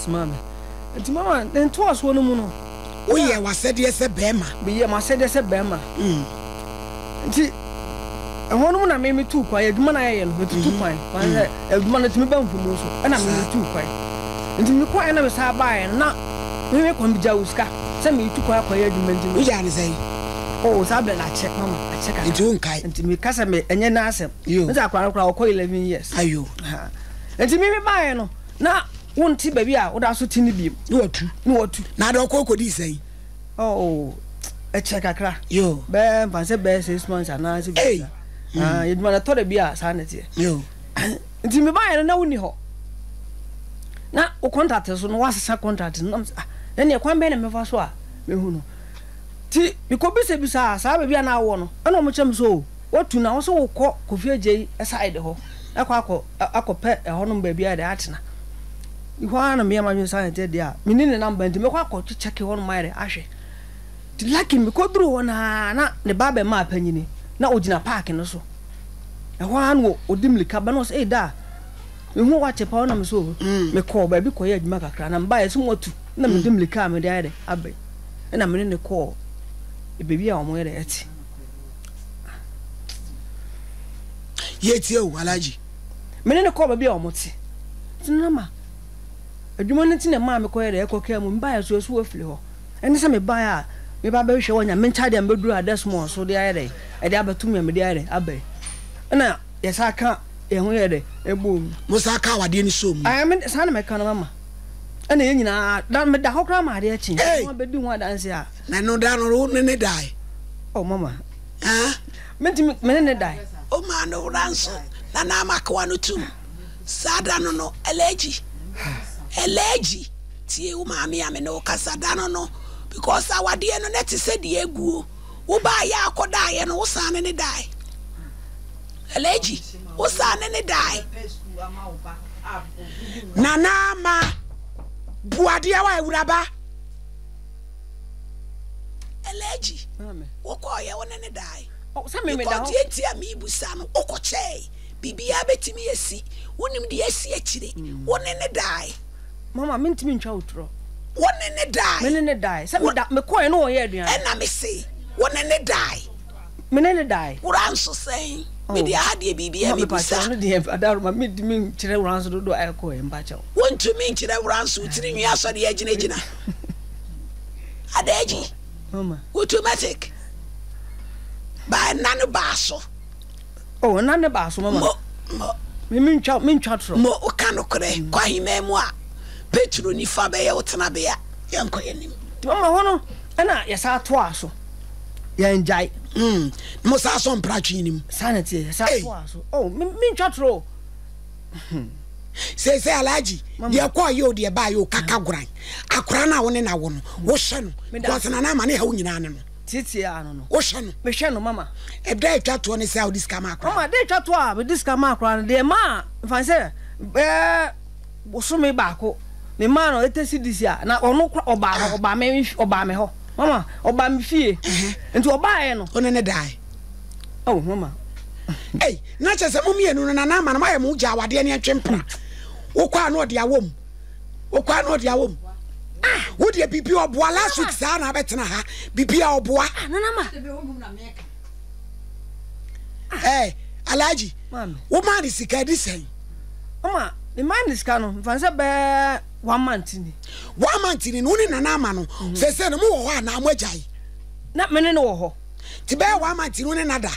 Mama. Nti mama den to aso no mu no. Wo ye wasede ese bema. Be ye masede ese bema. Nti ehonu mu na me tu kwa adwuma na ye no tu kwan. Wan se adwuma na timi ban fumu so. Na me tu kwan. Nti me kwa na me sa baaye na me kwa bija uska. Se me tu kwa kwa adwuma ndi. Wo ja ne sei. Oh, sabe la check mama. I check. Nti unkai. Nti me kasa me enye na asem. Nti akwa okọ 11 years. Ayo. Nti me baaye no na wonti baby a woda so tini biem ni watu na do kokodi sei oh e check akra yo be fanse be 6 months ana se bi yeduma na to da bia sa na tie yo nti me ba na woni ho na o contract so no wasesa contract no na ne kwan be na me fa so a me hu no ti biko bi sa baby na awo no na mo chem so watu na wo so wo kọ kofi agye side ho akọ ho no baby a de atena Iwana me ma nsa nte dia menine number nti me kwa ko check ho no maire ahwe ti lucky me ko duru wona na ne baba ma apanyini na ogina park no so ehwan odimlika ba no say da me hu wa chepa na me so me ko ba bi ko ye adwuma kakra na mba yeso motu na me dimlika me dia de abai na me ne ko e bebi a omo ye eti yeti o alaji me ne ko ba bi a omo ti tinama adwuma no tine ma me ko yere ekoka mu mba ya so afiri ho ene se me ba ya me ba ba hwe wonya me ncha de mbeduru adesmo so de ayere e de abatum ya me de ayere abai na yesa ka e ho yere ebom musa ka wade ni so mu ai me sa na me ka no mama ene ye nyina da me da hokra ma de achi mo be di ho adanse a na no da no ne dai oh mama me ne dai o ma no ranso na makwa no tu sada no eleji tie wo maame ame no kasa da no because awade no net se de aguo wo ba ya akoda ye no wo sane ne dai eleji wo sane ne dai nana ma buade wa ewuraba eleji wo ko ye wo ne dai o sa me da ho tie ami busa no okoche bibia betimi esi wonim de esi akire wone ne dai mama mentimi ntwa utro wone ne dai me ne dai se me da me ko no ye aduan na me se wone ne dai me ne dai uranso sen me de ade bibia me busa no de adaru ma me di me kire uranso do ay ko e mba chawo wontu me kire uranso tiri nwi aso de agina adaji mama automatic ba nanu baso oh nanu baso mama me ntwa tro mo o kanu kre kwa himemu a petro ni fa be ye wotena be ya yanko yanim mama hono na yesa to aso ya njai mo sa so mpratwe nim sanity yesa to aso oh me ntwa tro se alaji ye kwa yo de ba yo kakaguran akora na woni na wono wo hye no ko na na ma ne ha wo nyina ne no titi ano no wo hye no me hye no mama e da etwa to ne se how this come akora mama de twa to a be this come akora de ma fan se wo so me ba ko me ma no etesi disia na ono oba me ho mama oba me fie enti oba ye no one ne dai oh mama na chese mo mienu no na ma na ma mu ja wade ne atwempra wo kwa no de awom wo de bibi oboa last week sa na betena ha bibi a oboa nana ma alaji wo ma ni sika di sen mama the man is kanu fanse be 1 month ni no ni nana ma no se no mo wo ho na mo ajai na mene no wo ho ti be 1 month no ni nada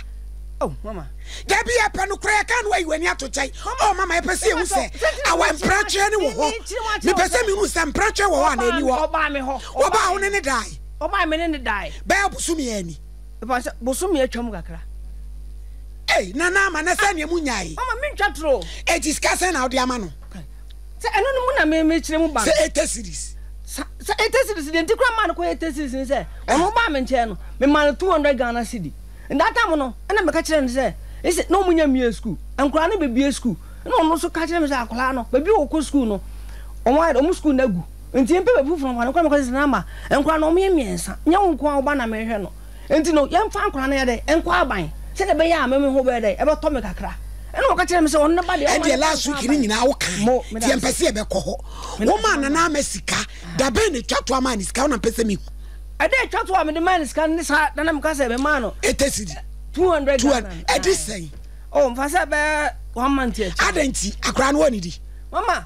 oh mama Debi e panu kra kan wa yiwani atochai oh mama e pese hu se awan prache ni wo ho me pese mi hu se prache wo ho na ani wo oba me ho oba ho ne dai oba me ne dai ba busumi ani busumi atwam kakra nana ma na sane mu nyai mama me ntwa tro e discuss na odi ama no se eno no mu na me kire mu ba se 8 series se 8 series de ntikra ma no ko 8 series ni se ono ba me nche no me ma 200 Ghana cedi ndata mo no na me ka kire ni se ese no munya mi school ankura na bebi school na ono so ka kire me se akula no bebi okọ school no omo school na gu nti empe bebu from kwa no ko se na ma ankura no me miensa nya wonko a oba na me hwe no enti no yemfa ankura na ya de enko aban se de be ya me ho be de e be to me kakra eno o ka kire me se on ba de e de last week ni nyina wo kan ti empese e be ko ho wo ma na mesika da be ne twato ama ni sika wo na pese mi I dey try to am the man scan this na na mka say be man no. It is 200. E dey say. Oh, mfa say be 1 month here. Adanti akra no woni di. Mama.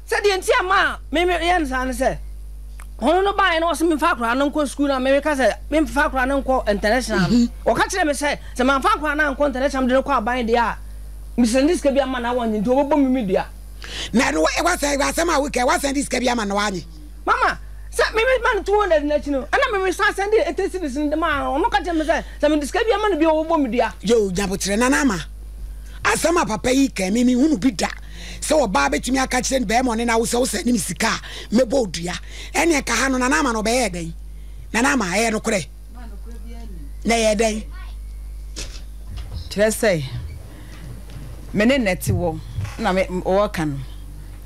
Say the enti ama me yen san say. Hono no buy no so me fa akra no nko school na me ka say me fa akra no nko international. O ka kire me say man fa akra na nko international de ko aban de a. Me send this ka bi ama na won nti obobom me dia. Na no e wa say ma we ka wa send this ka bi ama na wanye. Mama. Say me man 200 na chino ana me sa send it is in the man o no ka tell me say me describe ya man bi o bo me dia yo jabotre na na ma asama papa yi ka me hunu bi da se o ba betimi aka kire be mo ne na wo se wo se ni misika me bo dua ene ka ha no na na ma no be ye den na na ma ye no kure na ye den tire say me ne neti wo na me o kan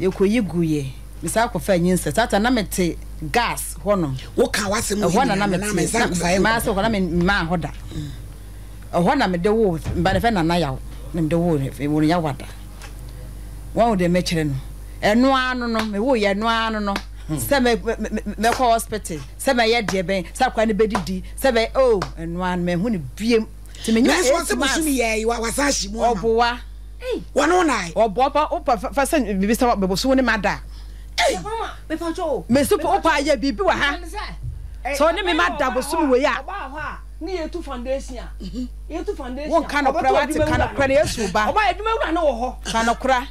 ye koyi guye misa ko fa nyinse tata na mete gas hono wo kan wase mu ho na me sa ko fa ma so ko na me ma hoda ho na me de wo ba de fa na na yawo na me de wo wo ya wada wo de me kire no eno anu no me wo ye eno anu no se me ko hospital se me ye de ben sa kwa ne bedidi se be oh eno anu me hu ne biem ti me nya so se busu mi ye wa sa hyi mu obowa wono nai obowa opa fa se bibi sa be busu ne mada mama me fa cho me super opa ye bibi wa ha so ne me mada busu mi we ya oba ho a ni ye tu foundation a ye tu foundation won kan okra wati kan okra ne yesu ba oba eduma wura na wo ho kan okra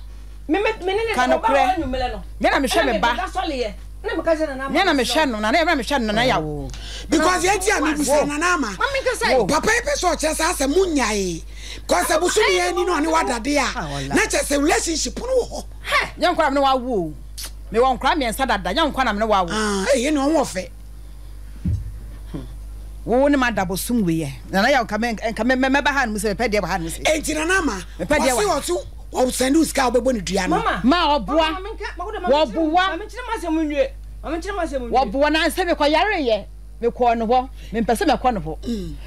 me ne kan okra nyumele no me na me hwe me ba da sole ye na me ka se na me na me hwe no na na me hwe no na yawo because ye ti am bi se na na ma mama ka say papa e pe so che sa se munyae because busu mi ye ni no ni wadade a na che se relationship no ho nya nkwa me wa wo me won kra me ensa dada nya nkwa na me wa wo ye no won fe wo ne madabo sum we ye na ya nka me ba ha no se pe de ba ha no se enti na na ma wasi otu o send us ka obebo ni dua no ma oboa wo boa me kire ma se munwe me kire ma se munwe wo boa na se me kwa yare ye me ko no ho me pese me ko no ho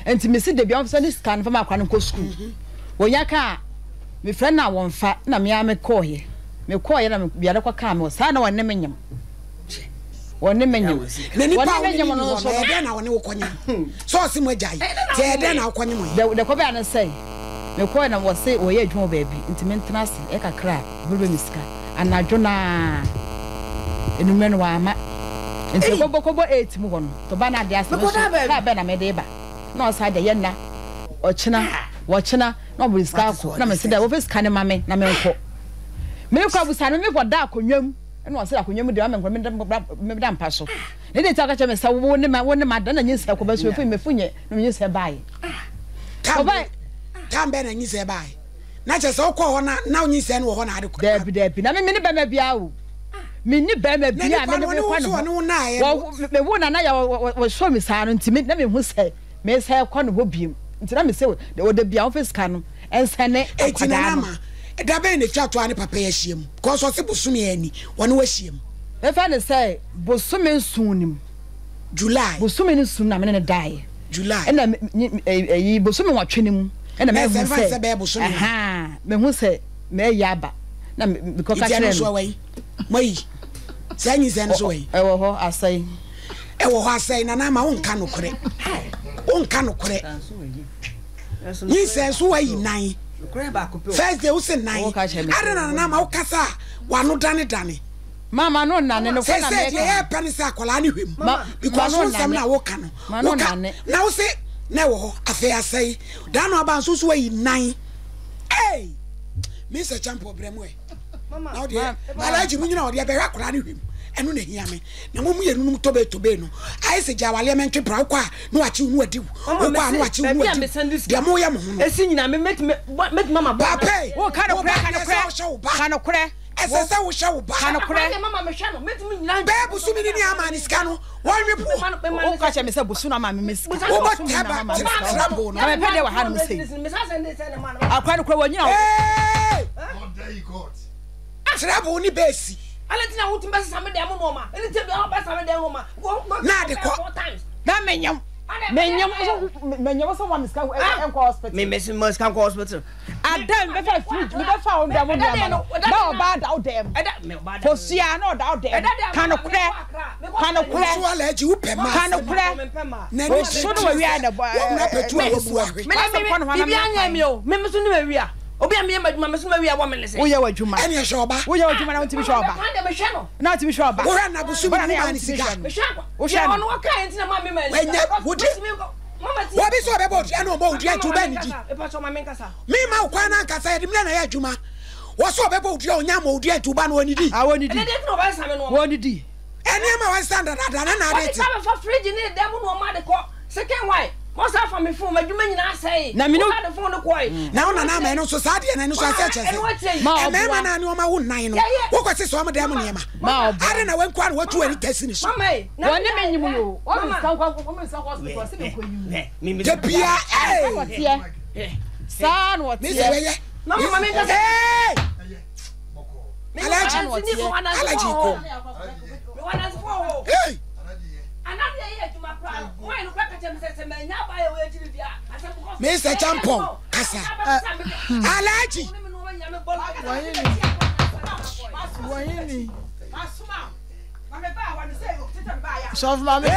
enti me si de bia so ni scan fa ma kwa no ko school wo nya ka me friend na won fa na me ya me ko ye na me bia de kwa ka me sa na won ne menyam woni menyam na ni pa woni no so de na woni wo konya so si mo jai je de na wo konya mo de ko be an say me ko na wo say wo ye adwuma baabi nti me ntena se e kakra bulbe miska anadwo na enume no wa ma nti ko bokobo 8 mu hono to ba na de ase ka be na me de ba na o sa de ye na o china wo china na bo miska ko na me se de wo fiska ne ma me na me nko me ko abusa no me ko da akonnwam eno wase akonnwam de ma me da mpa so ne de ta ka che me sa wo ne ma da na nyinsa ko ba so me funye no nyinsa bai tambe na nyinsa bai na che so ko ho na nyinsa no ho na ade ko dabi na me ne ba ma bia o me ni ba ma bia me ne ko no me wo na ya wo show me sa no ntimi na me hu se me sa ko no ho biem nti na me se wo da bia office ka no ensane akwada no da be ne twato ane papa ya hiem ko so se busumi ani woni wa hiem e fa ne say busumi nsunim July busumi nsun na me ne dai July ena yi busumi watwenim ena me hu say aha me hu say me yaba na me ko ka kire no mai sanyi sen so wai e wo ho asai na na ma wonka no kore ni sen so wai nan first day usen nine arena na ma ukasa wanu dane mama no nane no kwa na me e pen se akola ne hwem because won sam na wo ka no na wo se na wo ho afi asai dan no aba nso so yi nine eh Mr. Champo bremo e mama na odi alaji mu nyina odi be hwa akola ne hwem enu na hia me na mo mu yenu num tobe no ai se jawale me ntwe pra kwa no achi unu adi wo kwa no achi unu adi de mo ya mo ho esi nyina me met mama papa wo kana kure ese se wo hwe wo ba kana kure mama me hwe no met me nyina be busu mi ni ama ni ska no won repo wo ka che me se busu na ma me miska wo ba taba trabo no na me pede wa ha no sei akwa no kure wo nyina God day God trabo ni besi Aletina wuti mbasa same de amu no ma. Elite bi amu mbasa same de no ma. Na de ko. Na menyam. menyam so one ska hospital me must come hospital adam be fa fridge me be fa on dem no na bad out dem for sia no out dem kan kure so alaji wo pema kan kure na ni so no wi ada na petu a wo bua hwe me anya mi o me so no wi a obi am ye maduma me so ma wi a wo me lese wo ye wadwuma ene hwe oba wo ye wadwuma na ntimi hwe oba na ntimi hwe oba wo na busu mi na ni sika wo hwe ono wo kan ntina ma me ma enya wo di wo bi so be bo dia no bo dia tu ba ni di e pa so ma me nkasa mi ma kwa na nkasa ye di me na ya adwuma wo so be bo dia onya ma dia tu ba no ni di woni di ene de no ba sa me no woni di ene ma wa standard na na de ti ka fa fridge ni dem no ma de ko second why mo sa fa me phone madwuma nyina asai na me no de phone no koi na ona na ma no so sa de na no so ase chese ma na ni o ma wo nan no wo kwese so ma dem ne ma are na wan kwa na watu ani tasi ni so mama woni menyim yo o mi san kwa hospital se me ko yu de bia san what mi se ye mama me nkasa alaji ko hey Mr. Champon kasa alaji wayini sof mama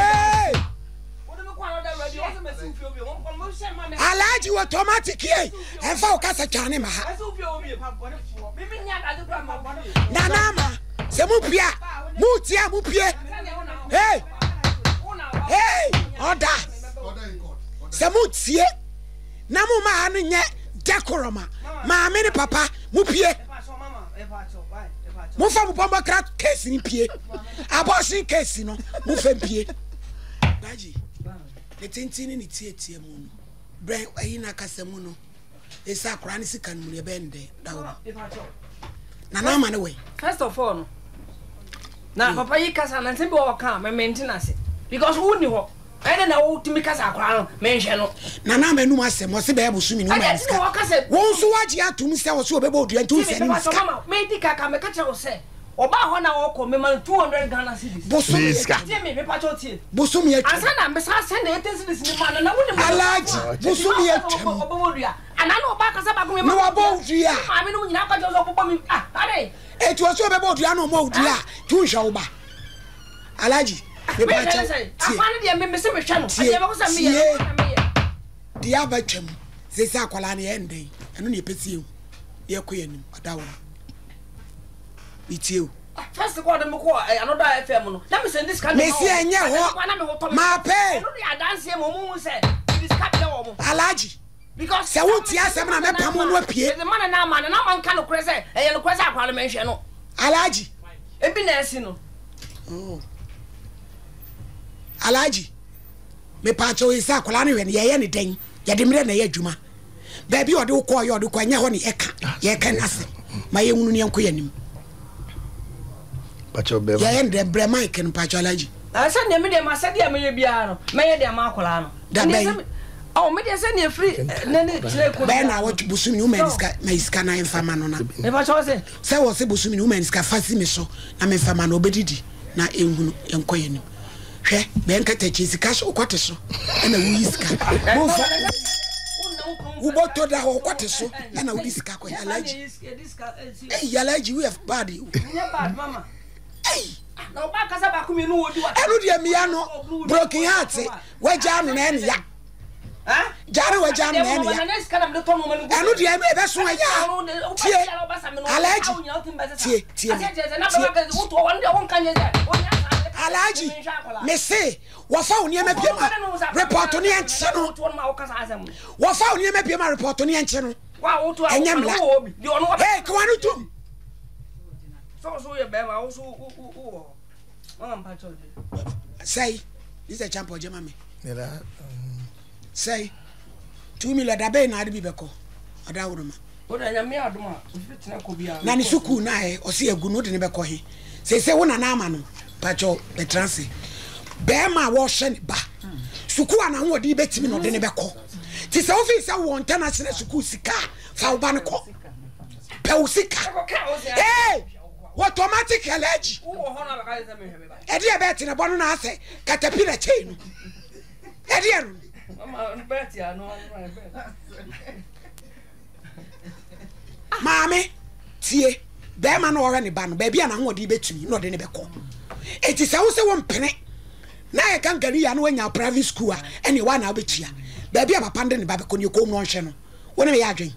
alaji wa automatic e fa o kasa chane ma ha na nama se mu pia mu tia mu pie hey hey order se mu tie na mu ma anu nye decoroma ma me ni papa mu pie mu fa mu bomba kra case ni pie abortion case no mu fa pie daji le tintini ni tie mu no brain ayi na kasa mu no esa kra ni sika mu le bende dawo na ma ne we first of all no na papa yi kasa na ntembe o ka me maintenance because who ni ho ene na wo timi kasa akwa no me nhwe no na ma num asem o se be busumi no ma ska won so waji atum se wo so obebo odua ntu se ni ska mama me di kaka me ka che wo se oba ho na wo ko me ma 200 Ghana cedis busumi ska tie me pa cho tie busumi atwa asa na me sa send 80 cedis ni ma na wo ni alaji busumi atwa obo odua ana na oba kasa ba ko me no obo odua ma me no nyina ka jo so popo mi ade etu o so obebo odua no mo odua tu hwa oba alaji me pa cha afane de me se me hwa no ade ba ko sa me ye de abatwam se se akwala na ende eno ne pesi ye ko yanim adawo itie first ko de me ko another FM no na me send this kind me se enye ho ma pe no de adanse mo mu se this cap de wo mo alaji because se wo ti asem na me pam no apie the man na man kan no kure se e no kure se akwala me hwe no alaji e bi na esi no oh alaji me pa cho isa akwala ne hwe ne ye ne den ye de mre na ye adwuma ba bi ode ko ye ode ko nya ho ne ye ka na se ma ye hunu ne enko yanim pa cho be ye de bre mic no pa cho alaji asa ne me de ma se de me ye bia no me ye de ma akwala no da be oh me de se ne free ne ne tire ko be na wo busumi no ma iska na infama no na me pa cho se wo se busumi no ma iska fasi me so na me infama no obedidi na enhunu enko yanim hwe be nkata chi sika so kwate so na wo iska mo fa wo boto da ho kwate so na wo iska ko alaji eh alaji we have bad you bad mama eh na oba kasa ba ku mi no wodi wa enu de mi ano broken heart waja no na ene ya jare waja no na ene ya enu de me be so ya tie alaji tie alaji me say wo fa oni ma biema report oni enche no wo fa oni ma biema report oni enche no wa wo to enyamla di ono hey kwanu tum so ye be ma wo so mama mpacho say this a champion jema me say 2 million da be na de bi beko ada wuruma o da nya me aduma fit na ko bia na ni suku na e o se agu no de ne beko he say wo na na ama no pacho be transi be ma wo hye ne ba suku ana ho de betimi no de ne beko ti se office wo international suku sika fa wo ba ne ko pe wo sika eh automatic allergy wo ho na ba ka se me hwe ba e de be ti ne bono na ase caterpillar chain Edian. Mammy, tie, Bearman or any ban, baby, and I'm what you bet to me, not any beco. It is also 1 penny. Now I can't get you in your private school, anyone I'll be here. Baby, I'm a pandemic babacon, you come on channel. When am I drink?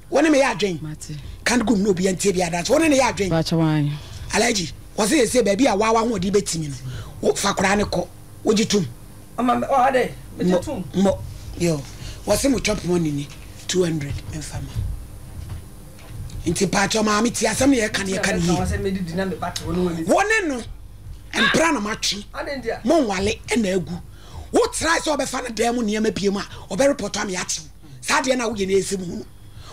When am I drink? Can't go no be and tibia dance. When am I drink? Batch wine. Allergy. Was it say, baby, a wow would debate me? What for cranical? Would you too? Are they? Yo, what's him with chop money? 200 and fama. Into patch of mammy, tia, some year can you can hear. One no, and prana machi. Mon wale and egu. What tries over fan a demo near me pima or very potamiati? Sadiana Wigan.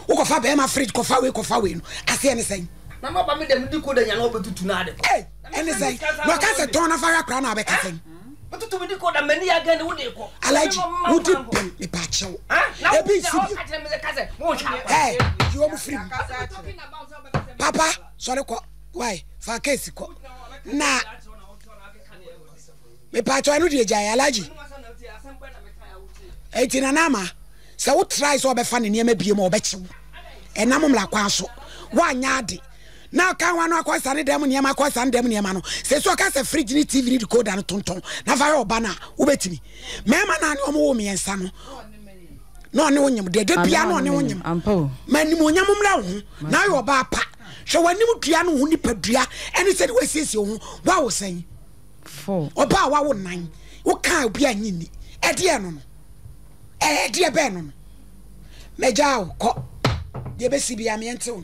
Okofa be ma fridge kofa we I say anything. Na ma ba me dem di ko da nya na obetu tunade. Hey, anything. No can say turn off fire crown abeka thing. But to di ko da mani again wo dey ko. Alaji, wo di pen me pa chew. E bi si. Hey, you am free. Papa, sorry ko. Why? For case ko. Na me pa chew anu di ejai alaji. E tina na ma. Se wo try so be fa ne niam biem obechiw enam mla kwa so wa nyaade na kan wa no akwa sane dem niam akwa sane dem niam no se so ka se fridge ni tv ni decoder no tonton na fa yo ba na wo betimi mema na ne omo wo miensa no no ne wonyem de bia no ne wonyem manim onyam mla wo na yo ba pa hwe wanim dua no ho nipadua ene se de wasiesie ho wa wo san fo oba wa wo nan wo kan obi anyini e de no no dear Ben, Major, de Bessie be a mental.